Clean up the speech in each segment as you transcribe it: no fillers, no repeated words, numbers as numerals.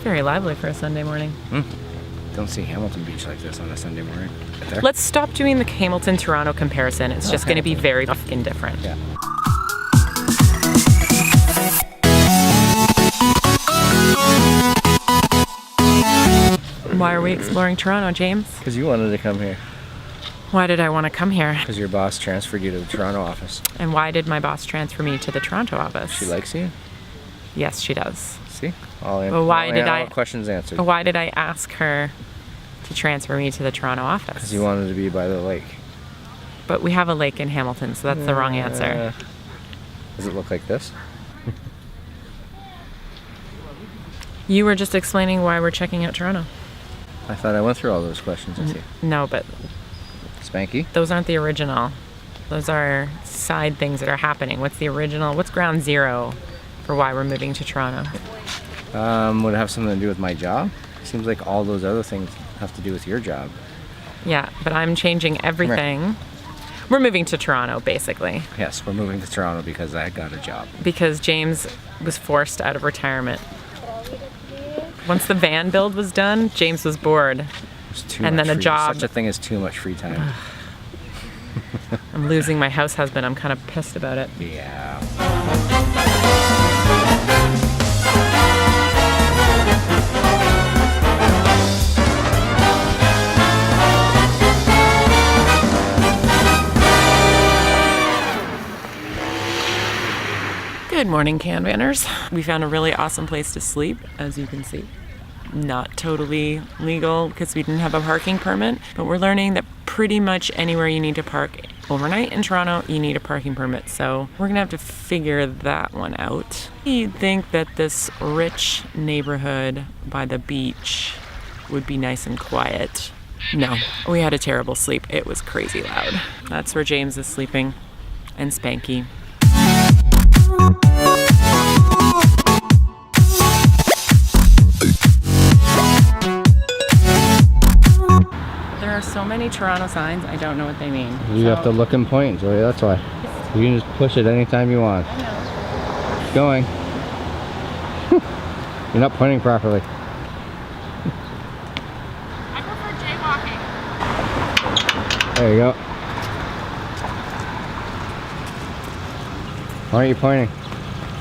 very lively for a Sunday morning. Don't see Hamilton Beach like this on a Sunday morning. Right there. Let's stop doing the Hamilton-Toronto comparison. It's just going to be very fucking different. Yeah. Why are we exploring Toronto, James? Because you wanted to come here. Why did I want to come here? Because your boss transferred you to the Toronto office. And why did my boss transfer me to the Toronto office? She likes you? Yes, she does. See? All questions answered. Why did I ask her to transfer me to the Toronto office? Because you wanted to be by the lake. But we have a lake in Hamilton, so that's the wrong answer. Does it look like this? You were just explaining why we're checking out Toronto. I thought I went through all those questions with you. No, but Spanky? those aren't the original. Those are side things that are happening. What's the original? What's ground zero for why we're moving to Toronto? Would it have something to do with my job? Seems like all those other things have to do with your job. Yeah, but I'm changing everything. We're moving to Toronto, basically. Yes, we're moving to Toronto because I got a job. Because James was forced out of retirement. Once the van build was done, James was bored. And then a job. Such a thing as too much free time. I'm losing my house husband. I'm kind of pissed about it. Yeah. Good morning, CanVanners. We found a really awesome place to sleep, as you can see. Not totally legal because we didn't have a parking permit, but we're learning that pretty much anywhere you need to park overnight in Toronto, you need a parking permit. So we're gonna have to figure that one out. You'd think that this rich neighborhood by the beach would be nice and quiet. No, we had a terrible sleep. It was crazy loud. That's where James is sleeping, and Spanky. There are so many Toronto signs, I don't know what they mean. You have to look and point, Zoe, that's why. You can just push it anytime you want. I know. Going. You're not pointing properly. I prefer jaywalking. There you go. Why aren't you pointing?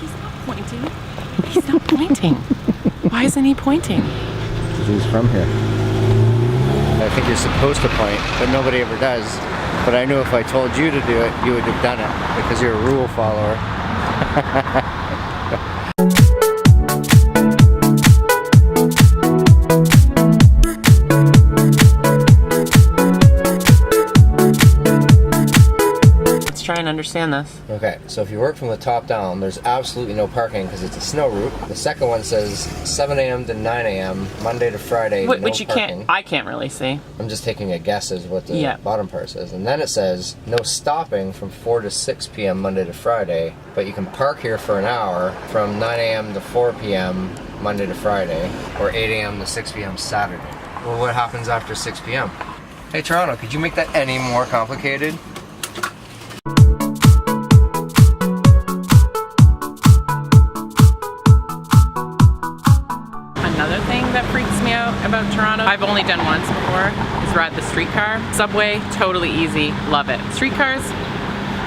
He's not pointing. He's not pointing. Why isn't he pointing? Because he's from here. I think you're supposed to point, but nobody ever does. But I knew if I told you to do it, you would have done it, because you're a rule follower. Let's try and understand this. Okay, so if you work from the top down, there's absolutely no parking because it's a snow route. The second one says 7 a.m. to 9 a.m., Monday to Friday, no Which you parking. I can't really see. I'm just taking a guess as what the bottom part says. And then it says no stopping from 4 to 6 p.m. Monday to Friday, but you can park here for an hour from 9 a.m. to 4 p.m. Monday to Friday, or 8 a.m. to 6 p.m. Saturday. Well, what happens after 6 p.m.? Hey, Toronto, could you make that any more complicated? Another thing that freaks me out about Toronto, I've only done once before, is ride the streetcar. Subway, totally easy, love it. Streetcars,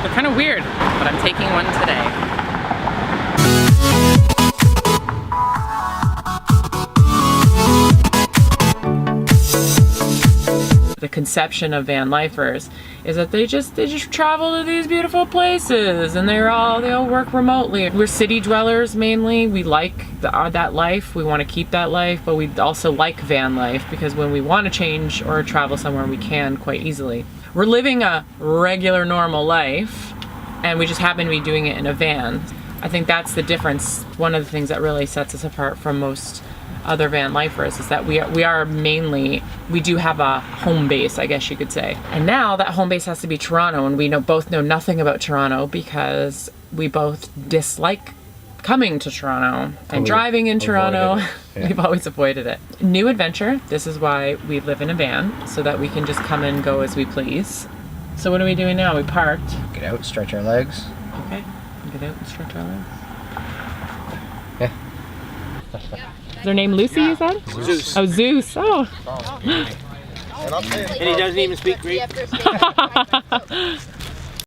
they're kind of weird, but I'm taking one today. The conception of van lifers is that they just travel to these beautiful places and they all work remotely. We're city dwellers mainly. We like that life. We want to keep that life, but we also like van life because when we want to change or travel somewhere, we can quite easily. We're living a regular, normal life, and we just happen to be doing it in a van. I think that's the difference. One of the things that really sets us apart from most other van lifers is that we do have a home base, I guess you could say. And now that home base has to be Toronto, and we both know nothing about Toronto because we both dislike coming to Toronto and driving in Toronto. Yeah. We've always avoided it. New adventure. This is why we live in a van, so that we can just come and go as we please. So what are we doing now? We parked. Get out, stretch our legs. Okay, get out and stretch our legs. Yeah. Is her name Lucy, you said? Zeus. Oh, Zeus. Oh. And he doesn't even speak Greek.